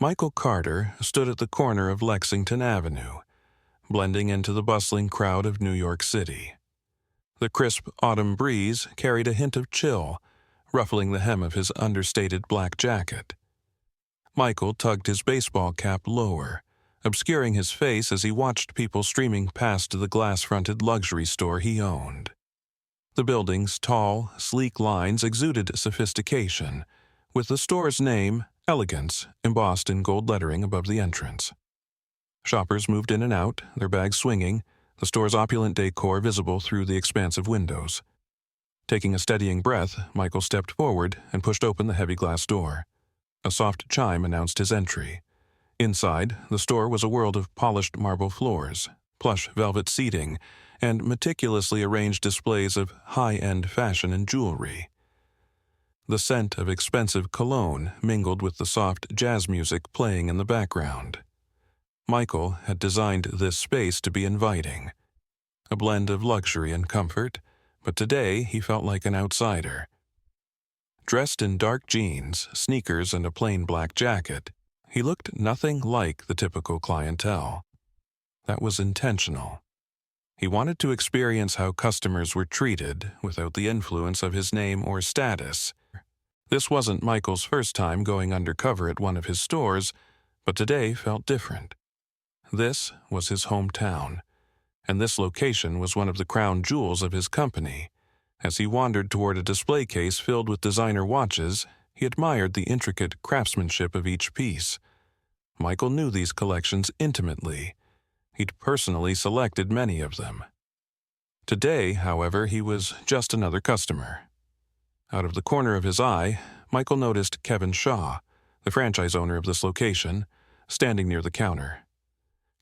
Michael Carter stood at the corner of Lexington Avenue, blending into the bustling crowd of New York City. The crisp autumn breeze carried a hint of chill, ruffling the hem of his understated black jacket. Michael tugged his baseball cap lower, obscuring his face as he watched people streaming past the glass-fronted luxury store he owned. The building's tall, sleek lines exuded sophistication, with the store's name, Elegance, embossed in gold lettering above the entrance. Shoppers moved in and out, their bags swinging, the store's opulent decor visible through the expansive windows. Taking a steadying breath, Michael stepped forward and pushed open the heavy glass door. A soft chime announced his entry. Inside, the store was a world of polished marble floors, plush velvet seating, and meticulously arranged displays of high-end fashion and jewelry. The scent of expensive cologne mingled with the soft jazz music playing in the background. Michael had designed this space to be inviting, a blend of luxury and comfort, but today he felt like an outsider. Dressed in dark jeans, sneakers, and a plain black jacket, he looked nothing like the typical clientele. That was intentional. He wanted to experience how customers were treated without the influence of his name or status. This wasn't Michael's first time going undercover at one of his stores, but today felt different. This was his hometown, and this location was one of the crown jewels of his company. As he wandered toward a display case filled with designer watches, he admired the intricate craftsmanship of each piece. Michael knew these collections intimately. He'd personally selected many of them. Today, however, he was just another customer. Out of the corner of his eye, Michael noticed Kevin Shaw, the franchise owner of this location, standing near the counter.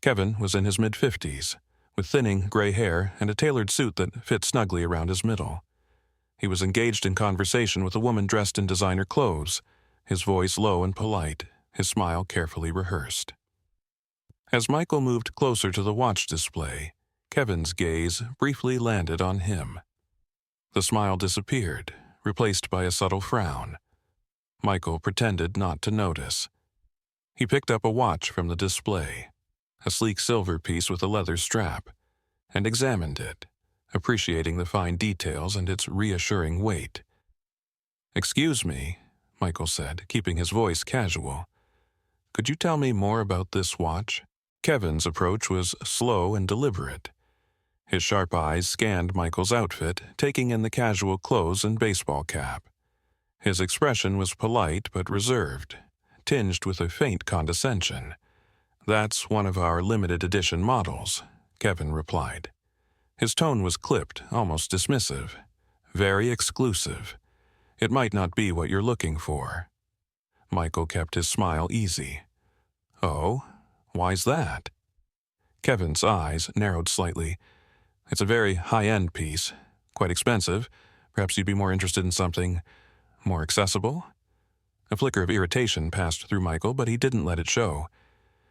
Kevin was in his mid-50s, with thinning gray hair and a tailored suit that fit snugly around his middle. He was engaged in conversation with a woman dressed in designer clothes, his voice low and polite, his smile carefully rehearsed. As Michael moved closer to the watch display, Kevin's gaze briefly landed on him. The smile disappeared, replaced by a subtle frown. Michael pretended not to notice. He picked up a watch from the display, a sleek silver piece with a leather strap, and examined it, appreciating the fine details and its reassuring weight. "Excuse me," Michael said, keeping his voice casual. "Could you tell me more about this watch?" Kevin's approach was slow and deliberate. His sharp eyes scanned Michael's outfit, taking in the casual clothes and baseball cap. His expression was polite but reserved, tinged with a faint condescension. "That's one of our limited edition models," Kevin replied. His tone was clipped, almost dismissive. "Very exclusive. It might not be what you're looking for." Michael kept his smile easy. "Oh, why's that?" Kevin's eyes narrowed slightly. "It's a very high-end piece, quite expensive. Perhaps you'd be more interested in something more accessible?" A flicker of irritation passed through Michael, but he didn't let it show.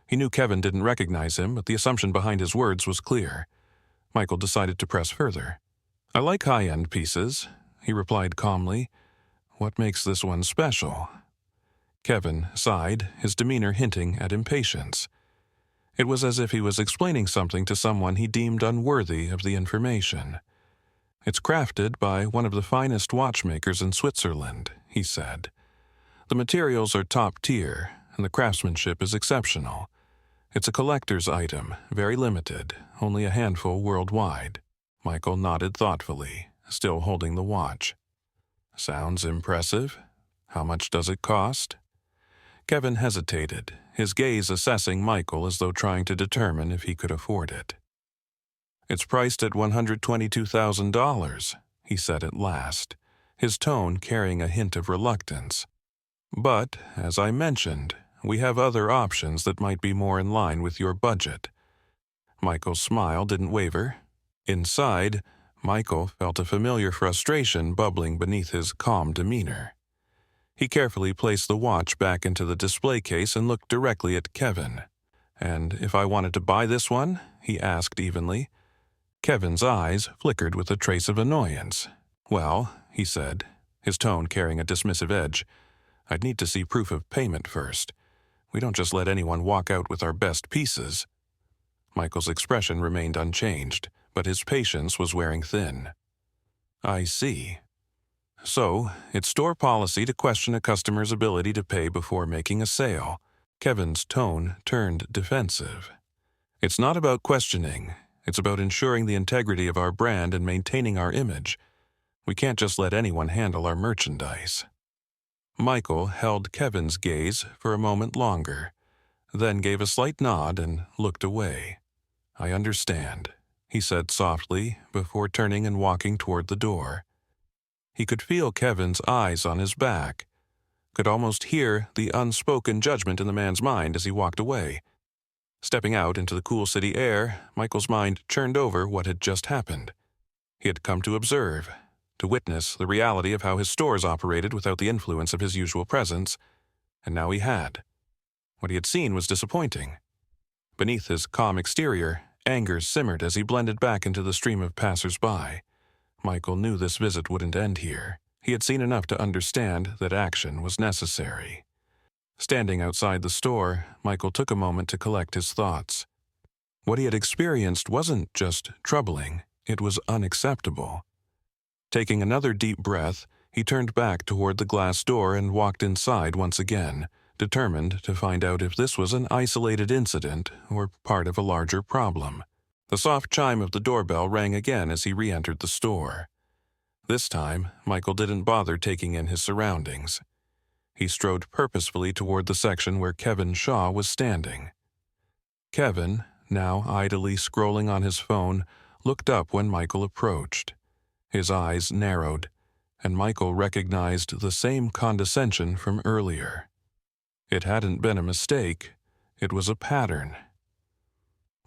He knew Kevin didn't recognize him, but the assumption behind his words was clear. Michael decided to press further. "I like high-end pieces," he replied calmly. "What makes this one special?" Kevin sighed, his demeanor hinting at impatience. It was as if he was explaining something to someone he deemed unworthy of the information. "It's crafted by one of the finest watchmakers in Switzerland," he said. "The materials are top tier, and the craftsmanship is exceptional. It's a collector's item, very limited, only a handful worldwide." Michael nodded thoughtfully, still holding the watch. "Sounds impressive. How much does it cost?" Kevin hesitated, his gaze assessing Michael as though trying to determine if he could afford it. "It's priced at $122,000, he said at last, his tone carrying a hint of reluctance. "But, as I mentioned, we have other options that might be more in line with your budget." Michael's smile didn't waver. Inside, Michael felt a familiar frustration bubbling beneath his calm demeanor. He carefully placed the watch back into the display case and looked directly at Kevin. "And if I wanted to buy this one?" he asked evenly. Kevin's eyes flickered with a trace of annoyance. "Well," he said, his tone carrying a dismissive edge, "I'd need to see proof of payment first. We don't just let anyone walk out with our best pieces." Michael's expression remained unchanged, but his patience was wearing thin. "I see. So, it's store policy to question a customer's ability to pay before making a sale." Kevin's tone turned defensive. "It's not about questioning. It's about ensuring the integrity of our brand and maintaining our image. We can't just let anyone handle our merchandise." Michael held Kevin's gaze for a moment longer, then gave a slight nod and looked away. "I understand," he said softly before turning and walking toward the door. He could feel Kevin's eyes on his back, could almost hear the unspoken judgment in the man's mind as he walked away. Stepping out into the cool city air, Michael's mind churned over what had just happened. He had come to observe, to witness the reality of how his stores operated without the influence of his usual presence, and now he had. What he had seen was disappointing. Beneath his calm exterior, anger simmered as he blended back into the stream of passers-by. Michael knew this visit wouldn't end here. He had seen enough to understand that action was necessary. Standing outside the store, Michael took a moment to collect his thoughts. What he had experienced wasn't just troubling, it was unacceptable. Taking another deep breath, he turned back toward the glass door and walked inside once again, determined to find out if this was an isolated incident or part of a larger problem. The soft chime of the doorbell rang again as he re-entered the store. This time, Michael didn't bother taking in his surroundings. He strode purposefully toward the section where Kevin Shaw was standing. Kevin, now idly scrolling on his phone, looked up when Michael approached. His eyes narrowed, and Michael recognized the same condescension from earlier. It hadn't been a mistake, it was a pattern.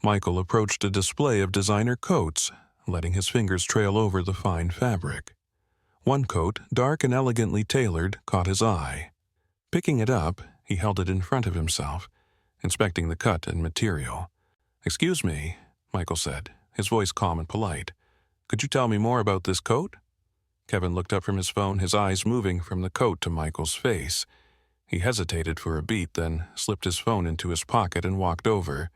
Michael approached a display of designer coats, letting his fingers trail over the fine fabric. One coat, dark and elegantly tailored, caught his eye. Picking it up, he held it in front of himself, inspecting the cut and material. "Excuse me," Michael said, his voice calm and polite. "Could you tell me more about this coat?" Kevin looked up from his phone, his eyes moving from the coat to Michael's face. He hesitated for a beat, then slipped his phone into his pocket and walked over,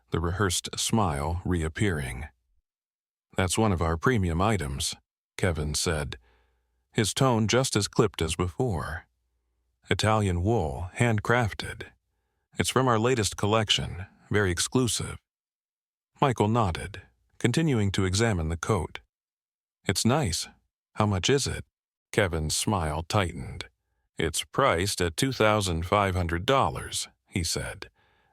the rehearsed smile reappearing. "That's one of our premium items," Kevin said, his tone just as clipped as before. "Italian wool, handcrafted. It's from our latest collection, very exclusive." Michael nodded, continuing to examine the coat. "It's nice. How much is it?" Kevin's smile tightened. "It's priced at $2,500, he said,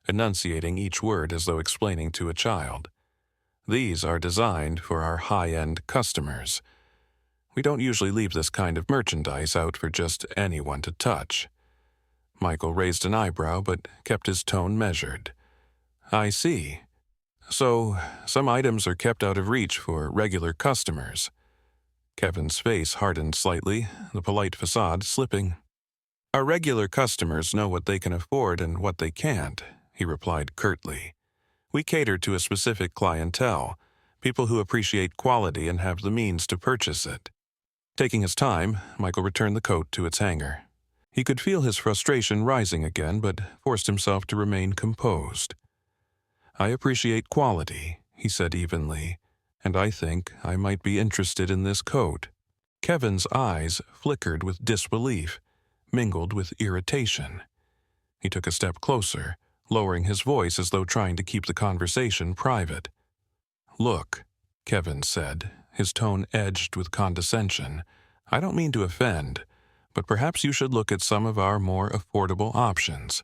enunciating each word as though explaining to a child. "These are designed for our high-end customers. We don't usually leave this kind of merchandise out for just anyone to touch." Michael raised an eyebrow but kept his tone measured. "I see. So, some items are kept out of reach for regular customers." Kevin's face hardened slightly, the polite facade slipping. "Our regular customers know what they can afford and what they can't," he replied curtly. "We cater to a specific clientele, people who appreciate quality and have the means to purchase it." Taking his time, Michael returned the coat to its hanger. He could feel his frustration rising again, but forced himself to remain composed. "I appreciate quality," he said evenly, "and I think I might be interested in this coat." Kevin's eyes flickered with disbelief, mingled with irritation. He took a step closer, lowering his voice as though trying to keep the conversation private. "Look," Kevin said, his tone edged with condescension, "I don't mean to offend, but perhaps you should look at some of our more affordable options.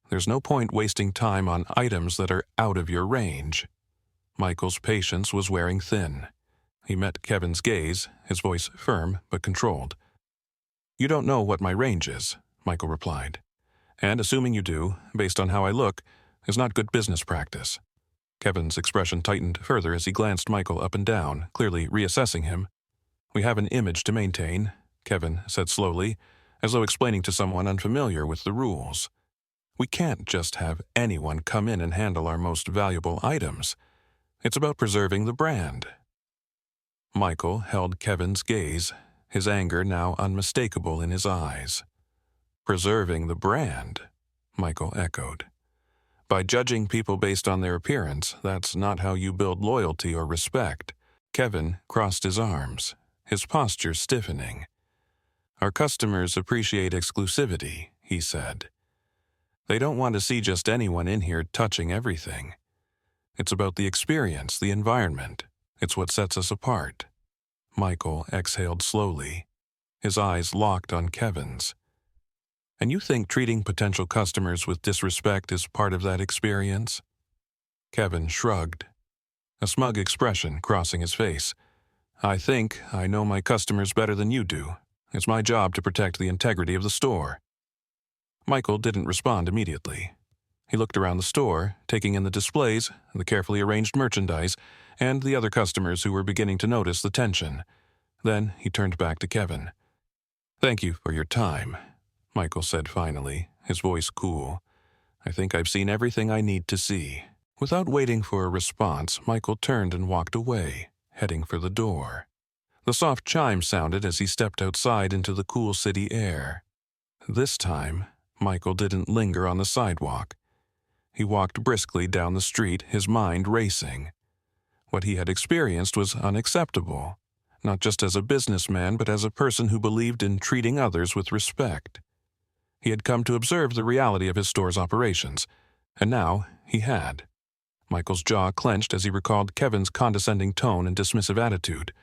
There's no point wasting time on items that are out of your range." Michael's patience was wearing thin. He met Kevin's gaze, his voice firm but controlled. "You don't know what my range is," Michael replied. "And assuming you do, based on how I look, is not good business practice." Kevin's expression tightened further as he glanced Michael up and down, clearly reassessing him. "We have an image to maintain," Kevin said slowly, as though explaining to someone unfamiliar with the rules. "We can't just have anyone come in and handle our most valuable items. It's about preserving the brand." Michael held Kevin's gaze, his anger now unmistakable in his eyes. "Preserving the brand?" Michael echoed. By judging people based on their appearance, that's not how you build loyalty or respect. Kevin crossed his arms, his posture stiffening. Our customers appreciate exclusivity, he said. They don't want to see just anyone in here touching everything. It's about the experience, the environment. It's what sets us apart. Michael exhaled slowly, his eyes locked on Kevin's. And you think treating potential customers with disrespect is part of that experience? Kevin shrugged, a smug expression crossing his face. I think I know my customers better than you do. It's my job to protect the integrity of the store. Michael didn't respond immediately. He looked around the store, taking in the displays, the carefully arranged merchandise, and the other customers who were beginning to notice the tension. Then he turned back to Kevin. Thank you for your time, Michael said finally, his voice cool. I think I've seen everything I need to see. Without waiting for a response, Michael turned and walked away, heading for the door. The soft chime sounded as he stepped outside into the cool city air. This time, Michael didn't linger on the sidewalk. He walked briskly down the street, his mind racing. What he had experienced was unacceptable, not just as a businessman, but as a person who believed in treating others with respect. He had come to observe the reality of his store's operations, and now he had. Michael's jaw clenched as he recalled Kevin's condescending tone and dismissive attitude.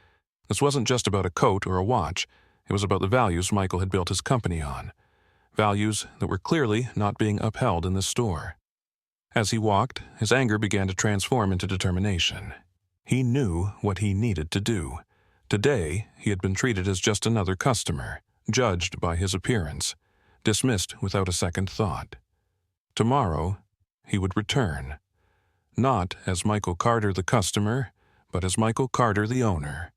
This wasn't just about a coat or a watch. It was about the values Michael had built his company on. Values that were clearly not being upheld in this store. As he walked, his anger began to transform into determination. He knew what he needed to do. Today, he had been treated as just another customer, judged by his appearance, dismissed without a second thought. Tomorrow, he would return. Not as Michael Carter the customer, but as Michael Carter the owner.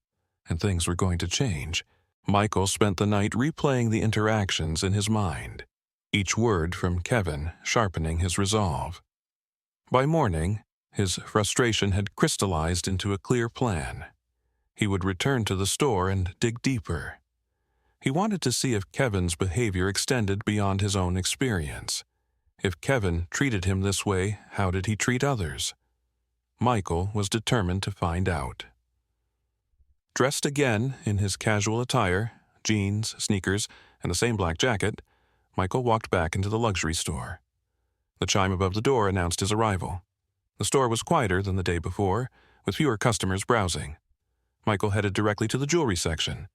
And things were going to change. Michael spent the night replaying the interactions in his mind, each word from Kevin sharpening his resolve. By morning, his frustration had crystallized into a clear plan. He would return to the store and dig deeper. He wanted to see if Kevin's behavior extended beyond his own experience. If Kevin treated him this way, how did he treat others? Michael was determined to find out. Dressed again in his casual attire, jeans, sneakers, and the same black jacket, Michael walked back into the luxury store. The chime above the door announced his arrival. The store was quieter than the day before, with fewer customers browsing. Michael headed directly to the jewelry section,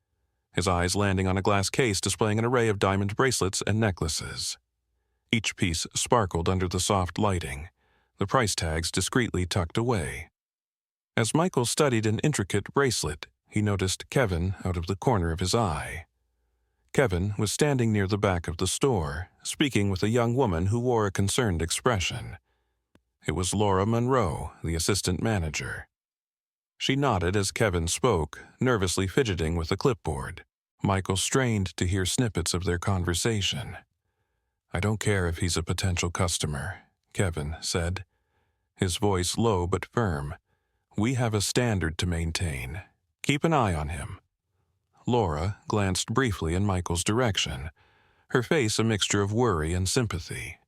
his eyes landing on a glass case displaying an array of diamond bracelets and necklaces. Each piece sparkled under the soft lighting, the price tags discreetly tucked away. As Michael studied an intricate bracelet, he noticed Kevin out of the corner of his eye. Kevin was standing near the back of the store, speaking with a young woman who wore a concerned expression. It was Laura Monroe, the assistant manager. She nodded as Kevin spoke, nervously fidgeting with a clipboard. Michael strained to hear snippets of their conversation. I don't care if he's a potential customer, Kevin said, his voice low but firm. We have a standard to maintain. Keep an eye on him. Laura glanced briefly in Michael's direction, her face a mixture of worry and sympathy.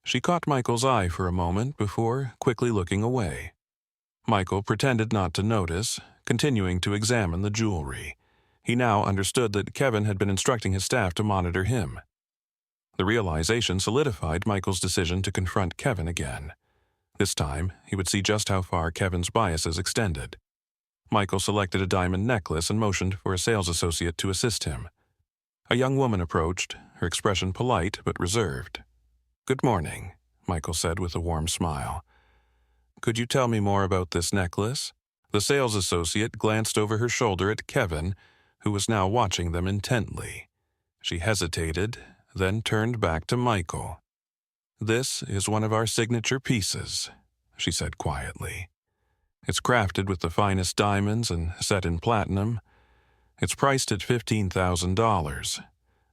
She caught Michael's eye for a moment before quickly looking away. Michael pretended not to notice, continuing to examine the jewelry. He now understood that Kevin had been instructing his staff to monitor him. The realization solidified Michael's decision to confront Kevin again. This time, he would see just how far Kevin's biases extended. Michael selected a diamond necklace and motioned for a sales associate to assist him. A young woman approached, her expression polite but reserved. Good morning, Michael said with a warm smile. Could you tell me more about this necklace? The sales associate glanced over her shoulder at Kevin, who was now watching them intently. She hesitated, then turned back to Michael. This is one of our signature pieces, she said quietly. It's crafted with the finest diamonds and set in platinum. It's priced at $15,000.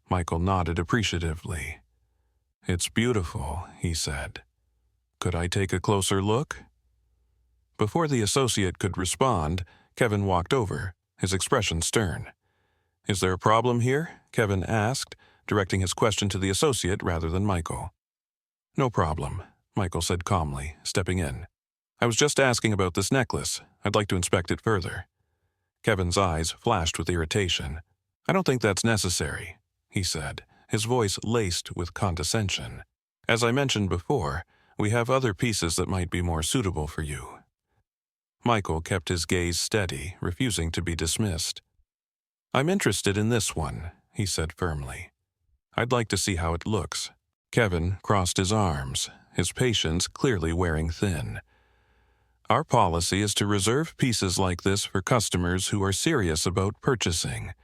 Michael nodded appreciatively. It's beautiful, he said. Could I take a closer look? Before the associate could respond, Kevin walked over, his expression stern. Is there a problem here? Kevin asked, directing his question to the associate rather than Michael. "No problem," Michael said calmly, stepping in. "I was just asking about this necklace. I'd like to inspect it further." Kevin's eyes flashed with irritation. "I don't think that's necessary," he said, his voice laced with condescension. "As I mentioned before, we have other pieces that might be more suitable for you." Michael kept his gaze steady, refusing to be dismissed. "I'm interested in this one," he said firmly. "I'd like to see how it looks." Kevin crossed his arms, his patience clearly wearing thin. "Our policy is to reserve pieces like this for customers who are serious about purchasing.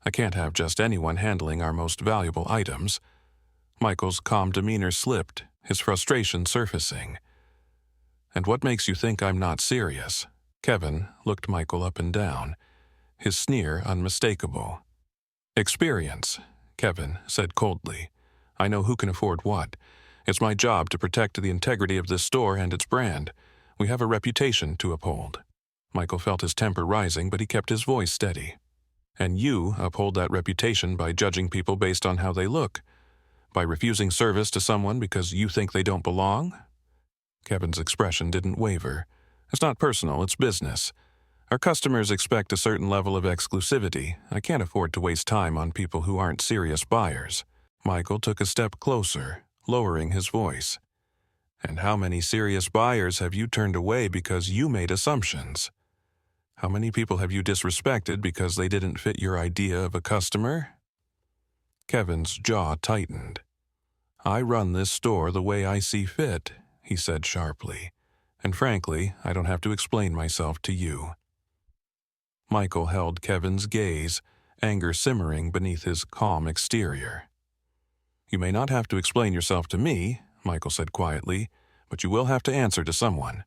I can't have just anyone handling our most valuable items." Michael's calm demeanor slipped, his frustration surfacing. "And what makes you think I'm not serious?" Kevin looked Michael up and down, his sneer unmistakable. "Experience," Kevin said coldly. "I know who can afford what. It's my job to protect the integrity of this store and its brand. We have a reputation to uphold." Michael felt his temper rising, but he kept his voice steady. "And you uphold that reputation by judging people based on how they look, by refusing service to someone because you think they don't belong?" Kevin's expression didn't waver. "It's not personal, it's business. Our customers expect a certain level of exclusivity. I can't afford to waste time on people who aren't serious buyers." Michael took a step closer, lowering his voice. "And how many serious buyers have you turned away because you made assumptions? How many people have you disrespected because they didn't fit your idea of a customer?" Kevin's jaw tightened. "I run this store the way I see fit," he said sharply. "And frankly, I don't have to explain myself to you." Michael held Kevin's gaze, anger simmering beneath his calm exterior. "You may not have to explain yourself to me," Michael said quietly, "but you will have to answer to someone.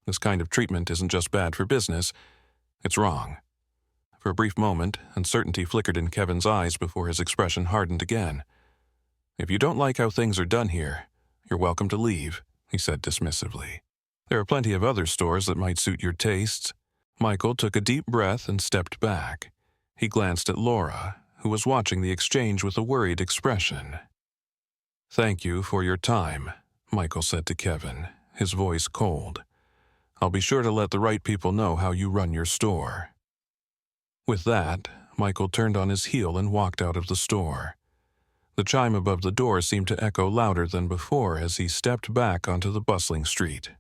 This kind of treatment isn't just bad for business, it's wrong." For a brief moment, uncertainty flickered in Kevin's eyes before his expression hardened again. "If you don't like how things are done here, you're welcome to leave," he said dismissively. "There are plenty of other stores that might suit your tastes." Michael took a deep breath and stepped back. He glanced at Laura, who was watching the exchange with a worried expression. "Thank you for your time," Michael said to Kevin, his voice cold. "I'll be sure to let the right people know how you run your store." With that, Michael turned on his heel and walked out of the store. The chime above the door seemed to echo louder than before as he stepped back onto the bustling street.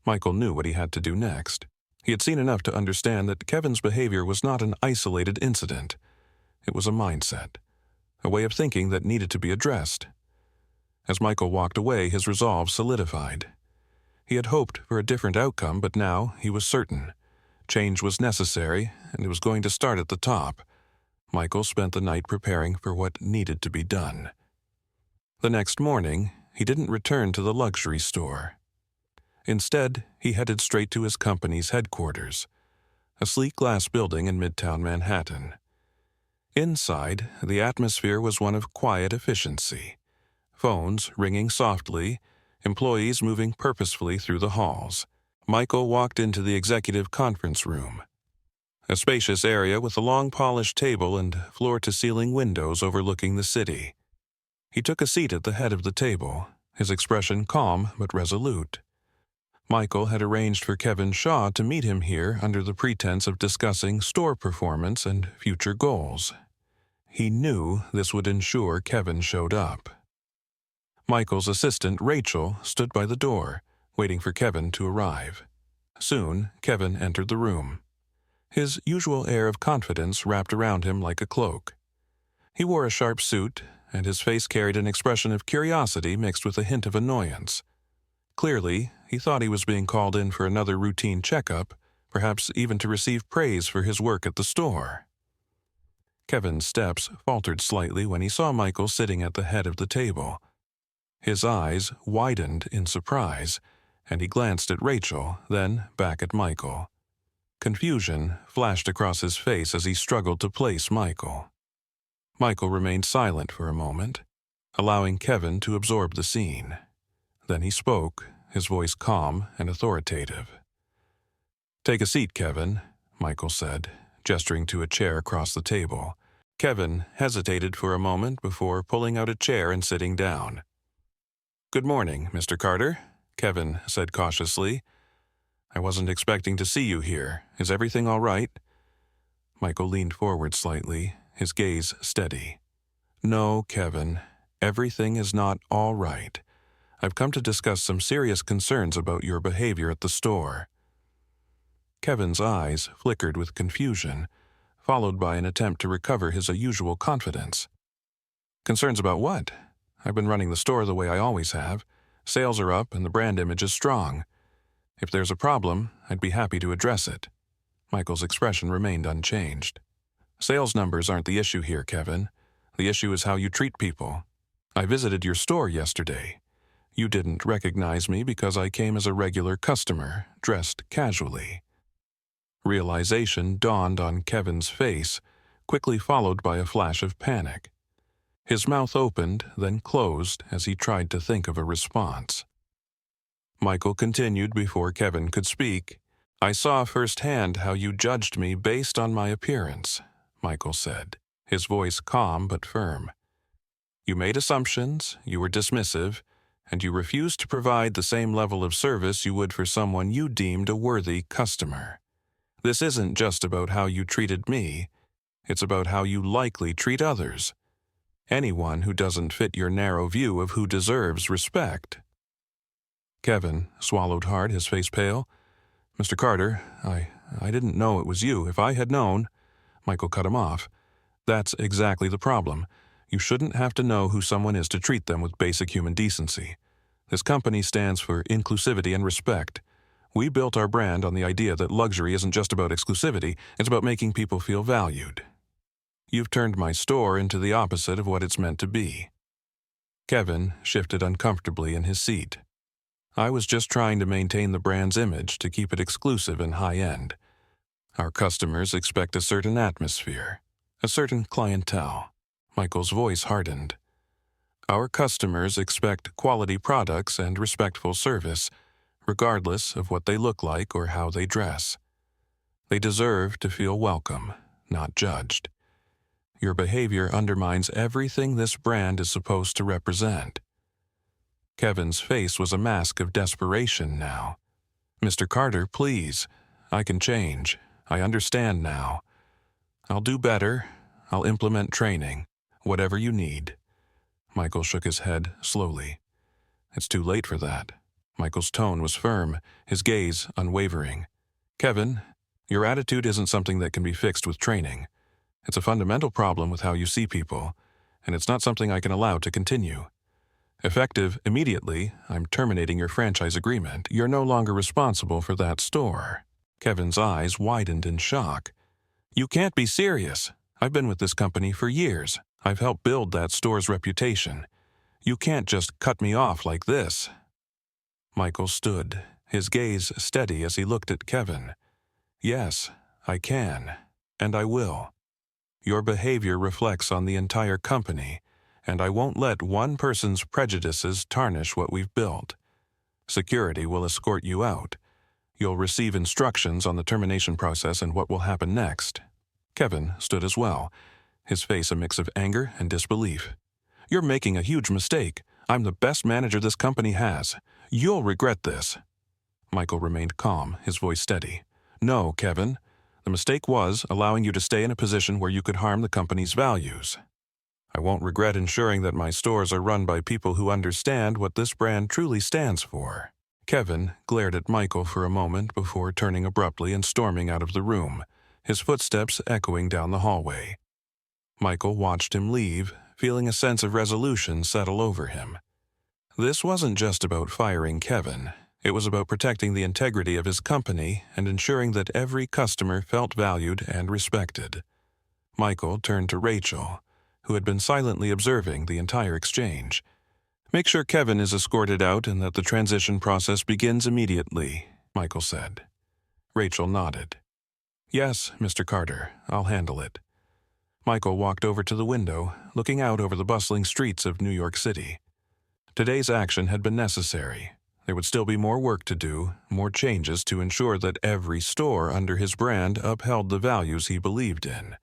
Michael knew what he had to do next. He had seen enough to understand that Kevin's behavior was not an isolated incident. It was a mindset, a way of thinking that needed to be addressed. As Michael walked away, his resolve solidified. He had hoped for a different outcome, but now he was certain. Change was necessary, and it was going to start at the top. Michael spent the night preparing for what needed to be done. The next morning, he didn't return to the luxury store. Instead, he headed straight to his company's headquarters, a sleek glass building in Midtown Manhattan. Inside, the atmosphere was one of quiet efficiency. Phones ringing softly, employees moving purposefully through the halls. Michael walked into the executive conference room, a spacious area with a long polished table and floor-to-ceiling windows overlooking the city. He took a seat at the head of the table, his expression calm but resolute. Michael had arranged for Kevin Shaw to meet him here under the pretense of discussing store performance and future goals. He knew this would ensure Kevin showed up. Michael's assistant, Rachel, stood by the door, waiting for Kevin to arrive. Soon, Kevin entered the room. His usual air of confidence wrapped around him like a cloak. He wore a sharp suit, and his face carried an expression of curiosity mixed with a hint of annoyance. Clearly, he thought he was being called in for another routine checkup, perhaps even to receive praise for his work at the store. Kevin's steps faltered slightly when he saw Michael sitting at the head of the table. His eyes widened in surprise, and he glanced at Rachel, then back at Michael. Confusion flashed across his face as he struggled to place Michael. Michael remained silent for a moment, allowing Kevin to absorb the scene. Then he spoke, his voice calm and authoritative. "Take a seat, Kevin," Michael said, gesturing to a chair across the table. Kevin hesitated for a moment before pulling out a chair and sitting down. Good morning, Mr. Carter, Kevin said cautiously. I wasn't expecting to see you here. Is everything all right? Michael leaned forward slightly, his gaze steady. No, Kevin, everything is not all right. I've come to discuss some serious concerns about your behavior at the store. Kevin's eyes flickered with confusion, followed by an attempt to recover his usual confidence. Concerns about what? I've been running the store the way I always have. Sales are up and the brand image is strong. If there's a problem, I'd be happy to address it. Michael's expression remained unchanged. Sales numbers aren't the issue here, Kevin. The issue is how you treat people. I visited your store yesterday. You didn't recognize me because I came as a regular customer, dressed casually. Realization dawned on Kevin's face, quickly followed by a flash of panic. His mouth opened, then closed as he tried to think of a response. Michael continued before Kevin could speak. I saw firsthand how you judged me based on my appearance, Michael said, his voice calm but firm. You made assumptions, you were dismissive, and you refused to provide the same level of service you would for someone you deemed a worthy customer. This isn't just about how you treated me, it's about how you likely treat others. Anyone who doesn't fit your narrow view of who deserves respect. Kevin swallowed hard, his face pale. Mr. Carter, I didn't know it was you. If I had known... Michael cut him off. That's exactly the problem. You shouldn't have to know who someone is to treat them with basic human decency. This company stands for inclusivity and respect. We built our brand on the idea that luxury isn't just about exclusivity, it's about making people feel valued. You've turned my store into the opposite of what it's meant to be. Kevin shifted uncomfortably in his seat. I was just trying to maintain the brand's image to keep it exclusive and high-end. Our customers expect a certain atmosphere, a certain clientele. Michael's voice hardened. Our customers expect quality products and respectful service, regardless of what they look like or how they dress. They deserve to feel welcome, not judged. Your behavior undermines everything this brand is supposed to represent. Kevin's face was a mask of desperation now. Mr. Carter, please. I can change. I understand now. I'll do better. I'll implement training. Whatever you need. Michael shook his head slowly. It's too late for that. Michael's tone was firm, his gaze unwavering. Kevin, your attitude isn't something that can be fixed with training. It's a fundamental problem with how you see people, and it's not something I can allow to continue. Effective immediately, I'm terminating your franchise agreement. You're no longer responsible for that store. Kevin's eyes widened in shock. You can't be serious. I've been with this company for years. I've helped build that store's reputation. You can't just cut me off like this. Michael stood, his gaze steady as he looked at Kevin. Yes, I can, and I will. Your behavior reflects on the entire company, and I won't let one person's prejudices tarnish what we've built. Security will escort you out. You'll receive instructions on the termination process and what will happen next. Kevin stood as well, his face a mix of anger and disbelief. You're making a huge mistake. I'm the best manager this company has. You'll regret this. Michael remained calm, his voice steady. No, Kevin. The mistake was allowing you to stay in a position where you could harm the company's values. I won't regret ensuring that my stores are run by people who understand what this brand truly stands for. Kevin glared at Michael for a moment before turning abruptly and storming out of the room, his footsteps echoing down the hallway. Michael watched him leave, feeling a sense of resolution settle over him. This wasn't just about firing Kevin. It was about protecting the integrity of his company and ensuring that every customer felt valued and respected. Michael turned to Rachel, who had been silently observing the entire exchange. Make sure Kevin is escorted out and that the transition process begins immediately, Michael said. Rachel nodded. Yes, Mr. Carter, I'll handle it. Michael walked over to the window, looking out over the bustling streets of New York City. Today's action had been necessary. There would still be more work to do, more changes to ensure that every store under his brand upheld the values he believed in.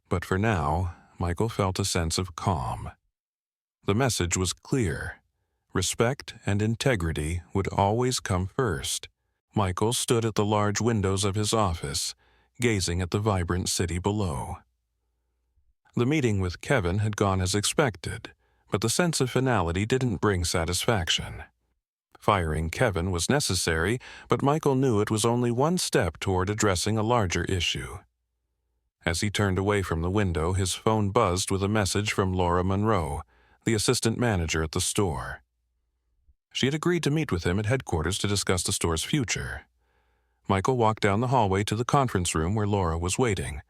But for now, Michael felt a sense of calm. The message was clear. Respect and integrity would always come first. Michael stood at the large windows of his office, gazing at the vibrant city below. The meeting with Kevin had gone as expected, but the sense of finality didn't bring satisfaction. Firing Kevin was necessary, but Michael knew it was only one step toward addressing a larger issue. As he turned away from the window, his phone buzzed with a message from Laura Monroe, the assistant manager at the store. She had agreed to meet with him at headquarters to discuss the store's future. Michael walked down the hallway to the conference room where Laura was waiting.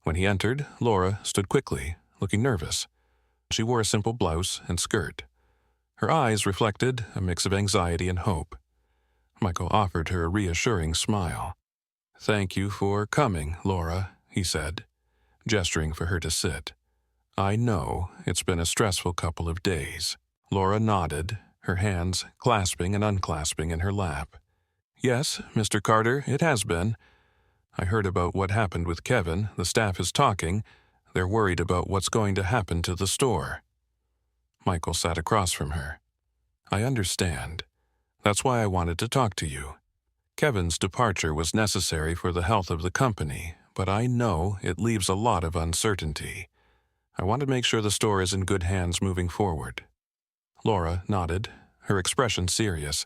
When he entered, Laura stood quickly, looking nervous. She wore a simple blouse and skirt. Her eyes reflected a mix of anxiety and hope. Michael offered her a reassuring smile. "Thank you for coming, Laura," he said, gesturing for her to sit. "I know it's been a stressful couple of days." Laura nodded, her hands clasping and unclasping in her lap. "Yes, Mr. Carter, it has been. I heard about what happened with Kevin. The staff is talking. They're worried about what's going to happen to the store." Michael sat across from her. "I understand. That's why I wanted to talk to you. Kevin's departure was necessary for the health of the company, but I know it leaves a lot of uncertainty. I want to make sure the store is in good hands moving forward." Laura nodded, her expression serious.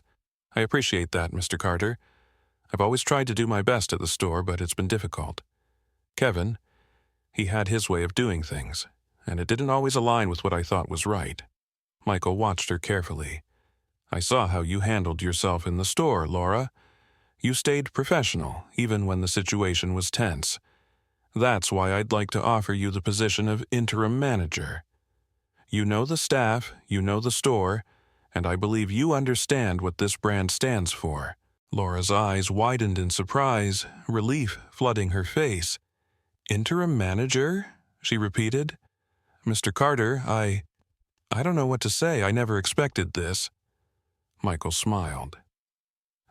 "I appreciate that, Mr. Carter. I've always tried to do my best at the store, but it's been difficult. Kevin, he had his way of doing things, and it didn't always align with what I thought was right." Michael watched her carefully. "I saw how you handled yourself in the store, Laura. You stayed professional, even when the situation was tense. That's why I'd like to offer you the position of interim manager. You know the staff, you know the store, and I believe you understand what this brand stands for." Laura's eyes widened in surprise, relief flooding her face. "Interim manager?" she repeated. "Mr. Carter, I don't know what to say. I never expected this." Michael smiled.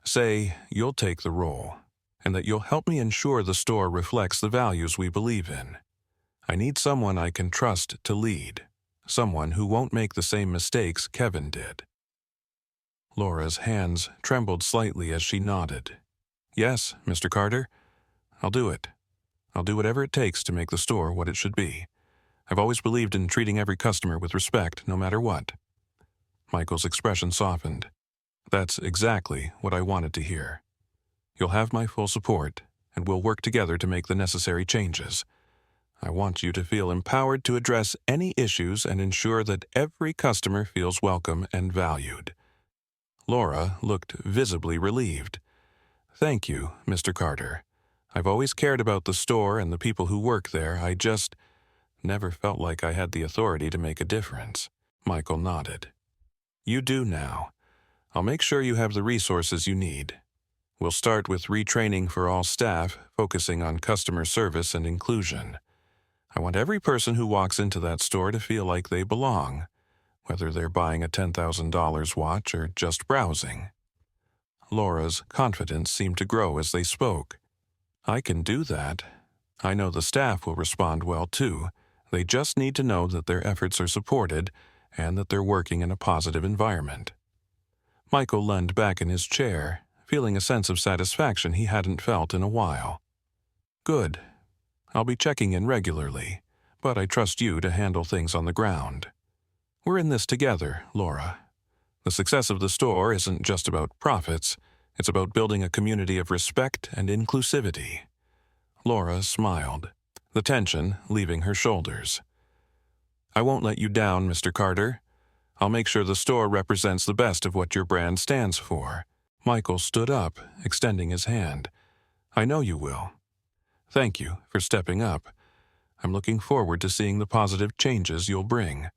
"Say you'll take the role, and that you'll help me ensure the store reflects the values we believe in. I need someone I can trust to lead, someone who won't make the same mistakes Kevin did." Laura's hands trembled slightly as she nodded. "Yes, Mr. Carter, I'll do it. I'll do whatever it takes to make the store what it should be. I've always believed in treating every customer with respect, no matter what." Michael's expression softened. "That's exactly what I wanted to hear. You'll have my full support, and we'll work together to make the necessary changes. I want you to feel empowered to address any issues and ensure that every customer feels welcome and valued." Laura looked visibly relieved. "Thank you, Mr. Carter. I've always cared about the store and the people who work there. I just never felt like I had the authority to make a difference." Michael nodded. "You do now. I'll make sure you have the resources you need. We'll start with retraining for all staff, focusing on customer service and inclusion. I want every person who walks into that store to feel like they belong, whether they're buying a $10,000 watch or just browsing." Laura's confidence seemed to grow as they spoke. "I can do that. I know the staff will respond well too. They just need to know that their efforts are supported and that they're working in a positive environment." Michael leaned back in his chair, feeling a sense of satisfaction he hadn't felt in a while. "Good. I'll be checking in regularly, but I trust you to handle things on the ground. We're in this together, Laura. The success of the store isn't just about profits. It's about building a community of respect and inclusivity." Laura smiled, the tension leaving her shoulders. "I won't let you down, Mr. Carter. I'll make sure the store represents the best of what your brand stands for." Michael stood up, extending his hand. "I know you will. Thank you for stepping up. I'm looking forward to seeing the positive changes you'll bring."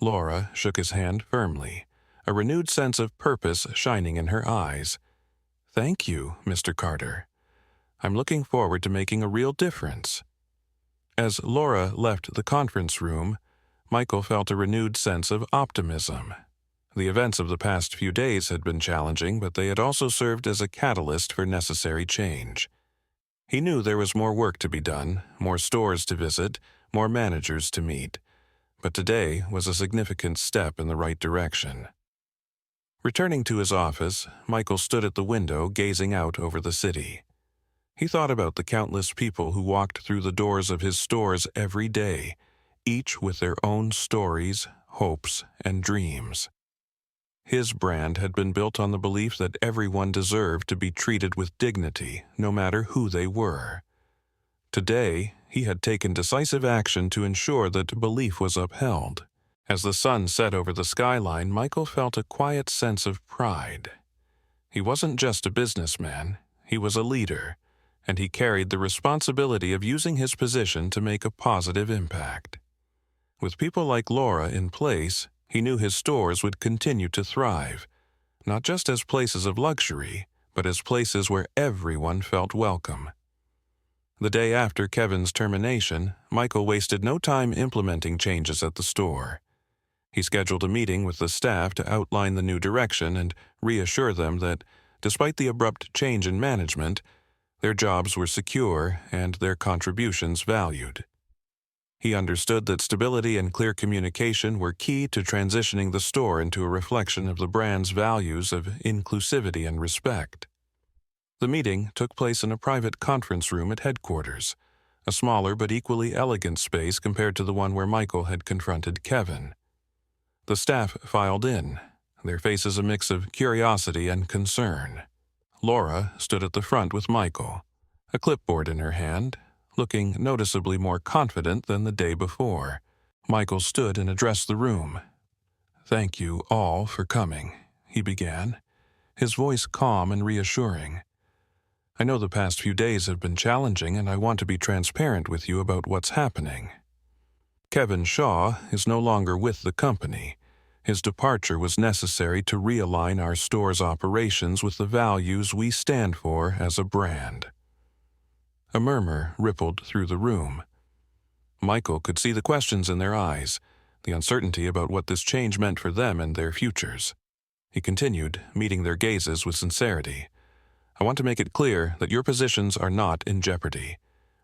Laura shook his hand firmly, a renewed sense of purpose shining in her eyes. "Thank you, Mr. Carter. I'm looking forward to making a real difference." As Laura left the conference room, Michael felt a renewed sense of optimism. The events of the past few days had been challenging, but they had also served as a catalyst for necessary change. He knew there was more work to be done, more stores to visit, more managers to meet. But today was a significant step in the right direction. Returning to his office, Michael stood at the window gazing out over the city. He thought about the countless people who walked through the doors of his stores every day, each with their own stories, hopes, and dreams. His brand had been built on the belief that everyone deserved to be treated with dignity, no matter who they were. Today, he had taken decisive action to ensure that belief was upheld. As the sun set over the skyline, Michael felt a quiet sense of pride. He wasn't just a businessman, he was a leader, and he carried the responsibility of using his position to make a positive impact. With people like Laura in place, he knew his stores would continue to thrive, not just as places of luxury, but as places where everyone felt welcome. The day after Kevin's termination, Michael wasted no time implementing changes at the store. He scheduled a meeting with the staff to outline the new direction and reassure them that, despite the abrupt change in management, their jobs were secure and their contributions valued. He understood that stability and clear communication were key to transitioning the store into a reflection of the brand's values of inclusivity and respect. The meeting took place in a private conference room at headquarters, a smaller but equally elegant space compared to the one where Michael had confronted Kevin. The staff filed in, their faces a mix of curiosity and concern. Laura stood at the front with Michael, a clipboard in her hand, looking noticeably more confident than the day before. Michael stood and addressed the room. "Thank you all for coming," he began, his voice calm and reassuring. "I know the past few days have been challenging, and I want to be transparent with you about what's happening. Kevin Shaw is no longer with the company. His departure was necessary to realign our store's operations with the values we stand for as a brand." A murmur rippled through the room. Michael could see the questions in their eyes, the uncertainty about what this change meant for them and their futures. He continued, meeting their gazes with sincerity. "I want to make it clear that your positions are not in jeopardy.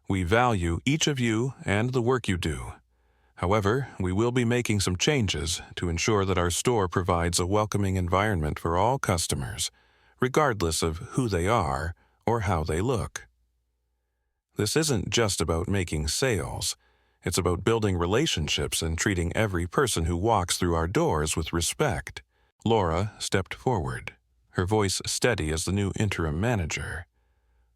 We value each of you and the work you do. However, we will be making some changes to ensure that our store provides a welcoming environment for all customers, regardless of who they are or how they look. This isn't just about making sales. It's about building relationships and treating every person who walks through our doors with respect." Laura stepped forward, her voice steady as the new interim manager.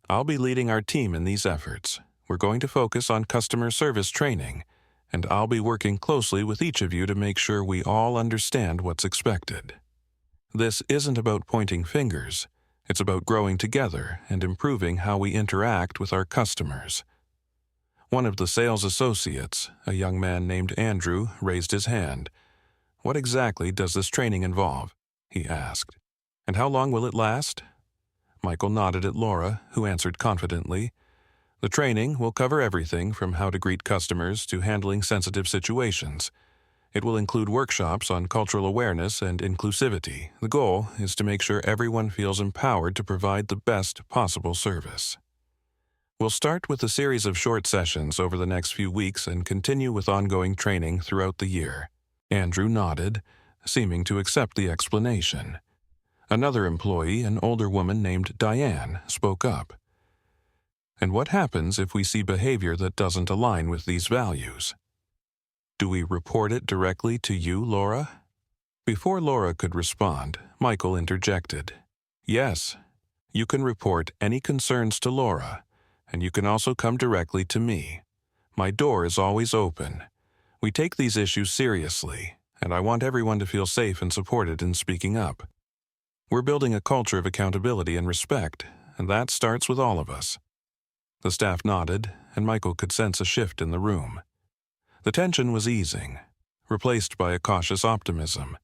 "I'll be leading our team in these efforts. We're going to focus on customer service training, and I'll be working closely with each of you to make sure we all understand what's expected. This isn't about pointing fingers. It's about growing together and improving how we interact with our customers." One of the sales associates, a young man named Andrew, raised his hand. "What exactly does this training involve?" he asked. "And how long will it last?" Michael nodded at Laura, who answered confidently. "The training will cover everything from how to greet customers to handling sensitive situations. It will include workshops on cultural awareness and inclusivity. The goal is to make sure everyone feels empowered to provide the best possible service. We'll start with a series of short sessions over the next few weeks and continue with ongoing training throughout the year." Andrew nodded, seeming to accept the explanation. Another employee, an older woman named Diane, spoke up. "And what happens if we see behavior that doesn't align with these values? Do we report it directly to you, Laura?" Before Laura could respond, Michael interjected. "Yes, you can report any concerns to Laura, and you can also come directly to me. My door is always open. We take these issues seriously, and I want everyone to feel safe and supported in speaking up. We're building a culture of accountability and respect, and that starts with all of us." The staff nodded, and Michael could sense a shift in the room. The tension was easing, replaced by a cautious optimism.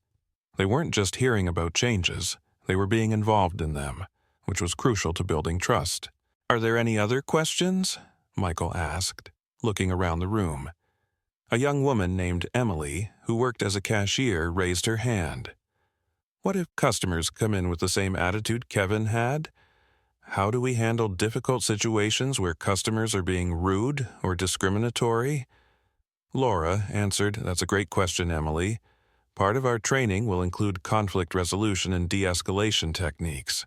They weren't just hearing about changes, they were being involved in them, which was crucial to building trust. "Are there any other questions?" Michael asked, looking around the room. A young woman named Emily, who worked as a cashier, raised her hand. "What if customers come in with the same attitude Kevin had? How do we handle difficult situations where customers are being rude or discriminatory?" Laura answered, "That's a great question, Emily. Part of our training will include conflict resolution and de-escalation techniques.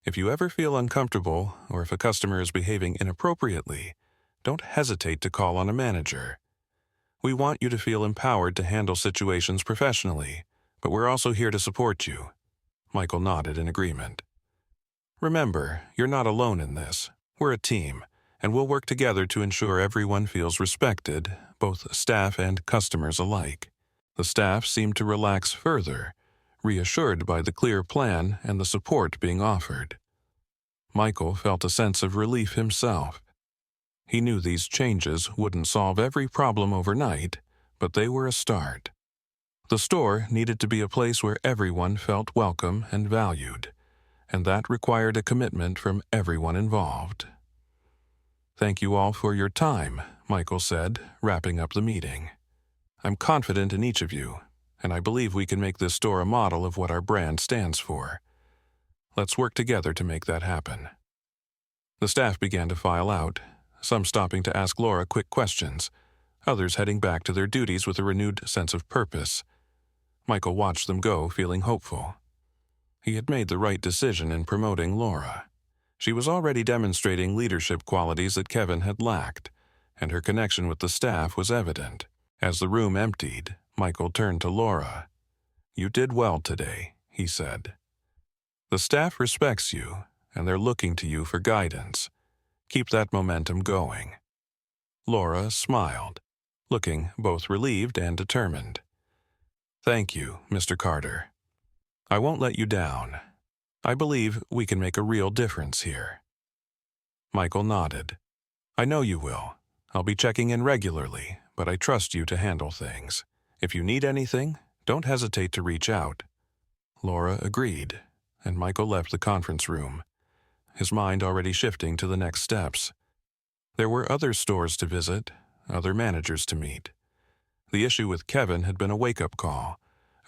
If you ever feel uncomfortable or if a customer is behaving inappropriately, don't hesitate to call on a manager. We want you to feel empowered to handle situations professionally, but we're also here to support you. Michael nodded in agreement. Remember, you're not alone in this. We're a team, and we'll work together to ensure everyone feels respected, both staff and customers alike. The staff seemed to relax further, reassured by the clear plan and the support being offered. Michael felt a sense of relief himself. He knew these changes wouldn't solve every problem overnight, but they were a start. The store needed to be a place where everyone felt welcome and valued, and that required a commitment from everyone involved. "Thank you all for your time," Michael said, wrapping up the meeting. "I'm confident in each of you, and I believe we can make this store a model of what our brand stands for. Let's work together to make that happen." The staff began to file out, some stopping to ask Laura quick questions, others heading back to their duties with a renewed sense of purpose. Michael watched them go, feeling hopeful. He had made the right decision in promoting Laura. She was already demonstrating leadership qualities that Kevin had lacked, and her connection with the staff was evident. As the room emptied, Michael turned to Laura. "You did well today," he said. "The staff respects you, and they're looking to you for guidance. Keep that momentum going." Laura smiled, looking both relieved and determined. "Thank you, Mr. Carter. I won't let you down. I believe we can make a real difference here." Michael nodded. "I know you will. I'll be checking in regularly, but I trust you to handle things. If you need anything, don't hesitate to reach out." Laura agreed, and Michael left the conference room, his mind already shifting to the next steps. There were other stores to visit, other managers to meet. The issue with Kevin had been a wake-up call,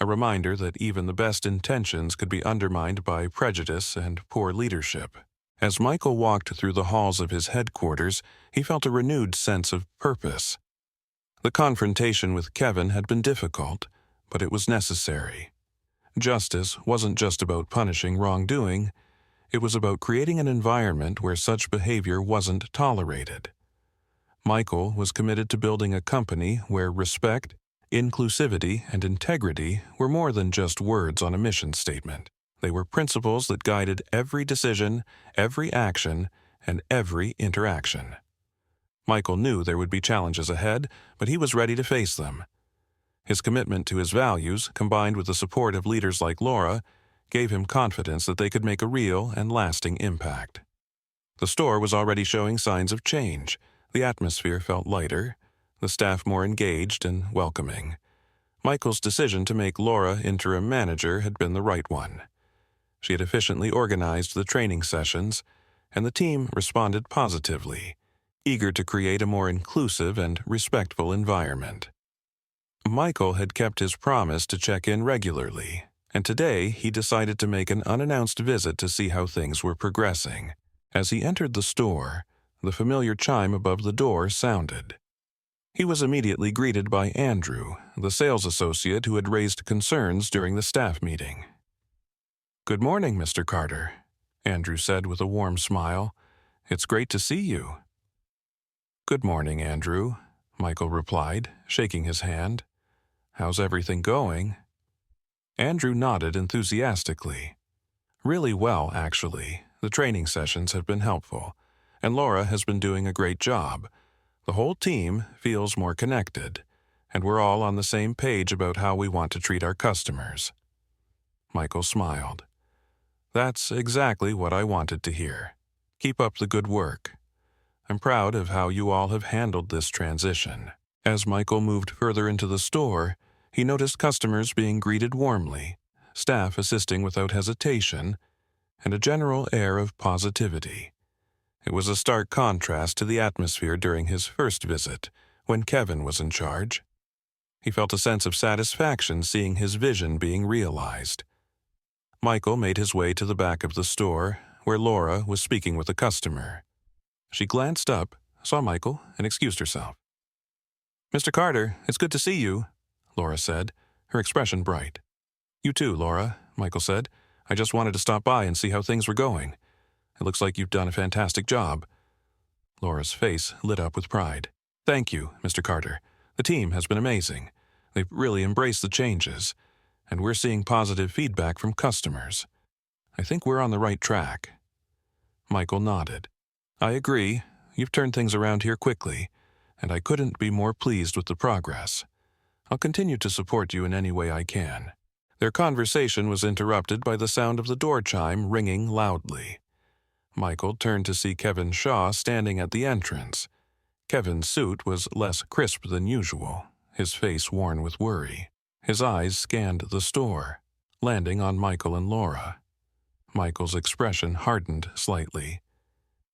a reminder that even the best intentions could be undermined by prejudice and poor leadership. As Michael walked through the halls of his headquarters, he felt a renewed sense of purpose. The confrontation with Kevin had been difficult, but it was necessary. Justice wasn't just about punishing wrongdoing, it was about creating an environment where such behavior wasn't tolerated. Michael was committed to building a company where respect, inclusivity, and integrity were more than just words on a mission statement. They were principles that guided every decision, every action, and every interaction. Michael knew there would be challenges ahead, but he was ready to face them. His commitment to his values, combined with the support of leaders like Laura, gave him confidence that they could make a real and lasting impact. The store was already showing signs of change. The atmosphere felt lighter, the staff more engaged and welcoming. Michael's decision to make Laura interim manager had been the right one. She had efficiently organized the training sessions, and the team responded positively, eager to create a more inclusive and respectful environment. Michael had kept his promise to check in regularly, and today he decided to make an unannounced visit to see how things were progressing. As he entered the store, the familiar chime above the door sounded. He was immediately greeted by Andrew, the sales associate who had raised concerns during the staff meeting. "Good morning, Mr. Carter," Andrew said with a warm smile. "It's great to see you." "Good morning, Andrew," Michael replied, shaking his hand. "How's everything going?" Andrew nodded enthusiastically. "Really well, actually. The training sessions have been helpful, and Laura has been doing a great job. The whole team feels more connected, and we're all on the same page about how we want to treat our customers." Michael smiled. "That's exactly what I wanted to hear. Keep up the good work. I'm proud of how you all have handled this transition." As Michael moved further into the store, he noticed customers being greeted warmly, staff assisting without hesitation, and a general air of positivity. It was a stark contrast to the atmosphere during his first visit, when Kevin was in charge. He felt a sense of satisfaction seeing his vision being realized. Michael made his way to the back of the store, where Laura was speaking with a customer. She glanced up, saw Michael, and excused herself. "Mr. Carter, it's good to see you," Laura said, her expression bright. "You too, Laura," Michael said. "I just wanted to stop by and see how things were going. It looks like you've done a fantastic job." Laura's face lit up with pride. "Thank you, Mr. Carter. The team has been amazing. They've really embraced the changes, and we're seeing positive feedback from customers. I think we're on the right track." Michael nodded. "I agree. You've turned things around here quickly, and I couldn't be more pleased with the progress. I'll continue to support you in any way I can." Their conversation was interrupted by the sound of the door chime ringing loudly. Michael turned to see Kevin Shaw standing at the entrance. Kevin's suit was less crisp than usual, his face worn with worry. His eyes scanned the store, landing on Michael and Laura. Michael's expression hardened slightly.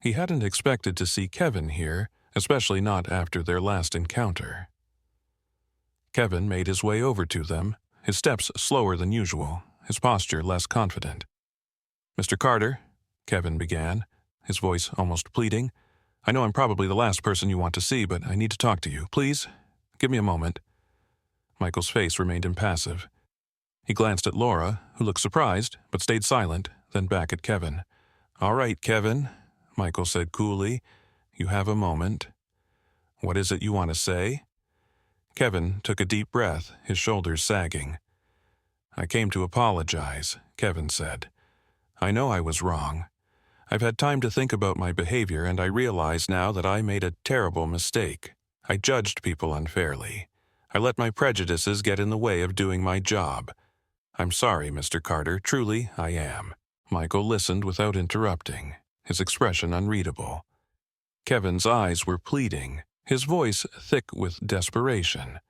He hadn't expected to see Kevin here, especially not after their last encounter. Kevin made his way over to them, his steps slower than usual, his posture less confident. "Mr. Carter," Kevin began, his voice almost pleading, "I know I'm probably the last person you want to see, but I need to talk to you. Please, give me a moment." Michael's face remained impassive. He glanced at Laura, who looked surprised, but stayed silent, then back at Kevin. "All right, Kevin," Michael said coolly. "You have a moment. What is it you want to say?" Kevin took a deep breath, his shoulders sagging. "I came to apologize," Kevin said. "I know I was wrong. I've had time to think about my behavior, and I realize now that I made a terrible mistake. I judged people unfairly. I let my prejudices get in the way of doing my job. I'm sorry, Mr. Carter, truly I am." Michael listened without interrupting, his expression unreadable. Kevin's eyes were pleading, his voice thick with desperation.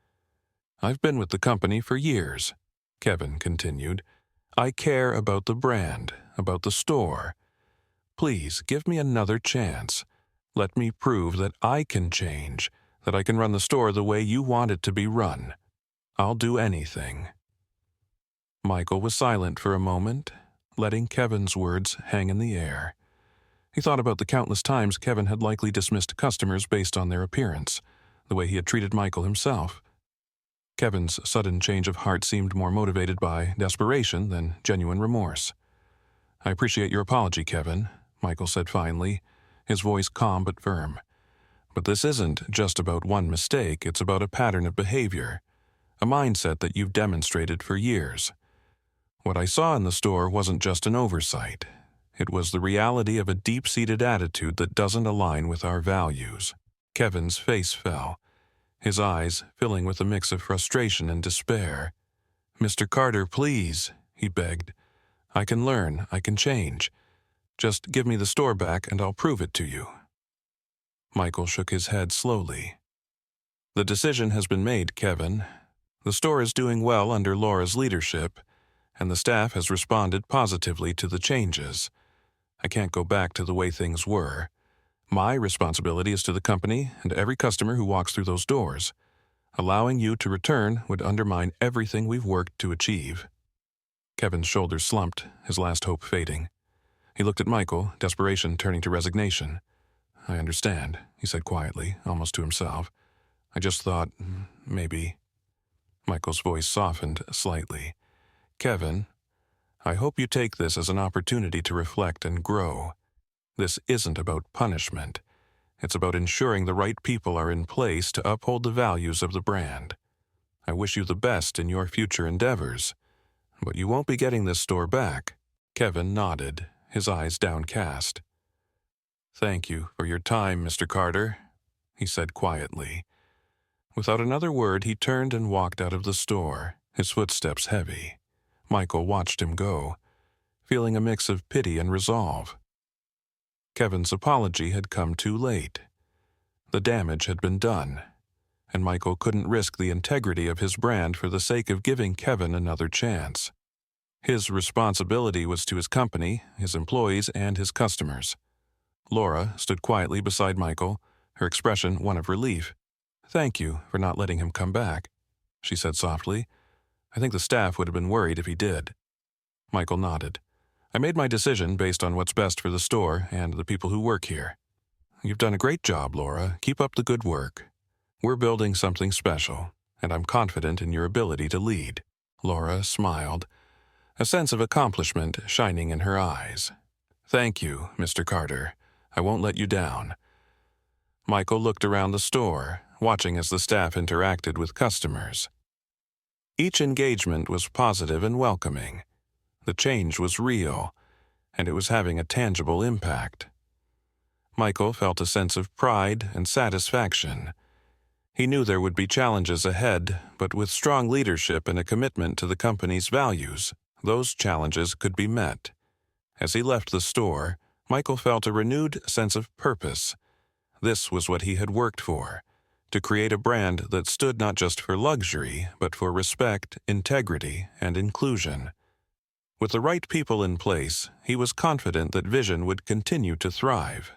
"I've been with the company for years," Kevin continued. "I care about the brand, about the store. Please, give me another chance. Let me prove that I can change, that I can run the store the way you want it to be run. I'll do anything." Michael was silent for a moment, letting Kevin's words hang in the air. He thought about the countless times Kevin had likely dismissed customers based on their appearance, the way he had treated Michael himself. Kevin's sudden change of heart seemed more motivated by desperation than genuine remorse. "I appreciate your apology, Kevin," Michael said finally, his voice calm but firm. "But this isn't just about one mistake, it's about a pattern of behavior, a mindset that you've demonstrated for years. What I saw in the store wasn't just an oversight. It was the reality of a deep-seated attitude that doesn't align with our values." Kevin's face fell, his eyes filling with a mix of frustration and despair. "Mr. Carter, please," he begged. "I can learn, I can change. Just give me the store back and I'll prove it to you." Michael shook his head slowly. "The decision has been made, Kevin. The store is doing well under Laura's leadership, and the staff has responded positively to the changes. I can't go back to the way things were. My responsibility is to the company and every customer who walks through those doors. Allowing you to return would undermine everything we've worked to achieve." Kevin's shoulders slumped, his last hope fading. He looked at Michael, desperation turning to resignation. "I understand," he said quietly, almost to himself. "I just thought, maybe." Michael's voice softened slightly. "Kevin, I hope you take this as an opportunity to reflect and grow. This isn't about punishment. It's about ensuring the right people are in place to uphold the values of the brand. I wish you the best in your future endeavors, but you won't be getting this store back." Kevin nodded, his eyes downcast. "Thank you for your time, Mr. Carter," he said quietly. Without another word, he turned and walked out of the store, his footsteps heavy. Michael watched him go, feeling a mix of pity and resolve. Kevin's apology had come too late. The damage had been done, and Michael couldn't risk the integrity of his brand for the sake of giving Kevin another chance. His responsibility was to his company, his employees, and his customers. Laura stood quietly beside Michael, her expression one of relief. "Thank you for not letting him come back," she said softly. "I think the staff would have been worried if he did." Michael nodded. "I made my decision based on what's best for the store and the people who work here." "You've done a great job, Laura. Keep up the good work. We're building something special, and I'm confident in your ability to lead." Laura smiled, a sense of accomplishment shining in her eyes. "Thank you, Mr. Carter. I won't let you down." Michael looked around the store, watching as the staff interacted with customers. Each engagement was positive and welcoming. The change was real, and it was having a tangible impact. Michael felt a sense of pride and satisfaction. He knew there would be challenges ahead, but with strong leadership and a commitment to the company's values, those challenges could be met. As he left the store, Michael felt a renewed sense of purpose. This was what he had worked for, to create a brand that stood not just for luxury, but for respect, integrity, and inclusion. With the right people in place, he was confident that Vision would continue to thrive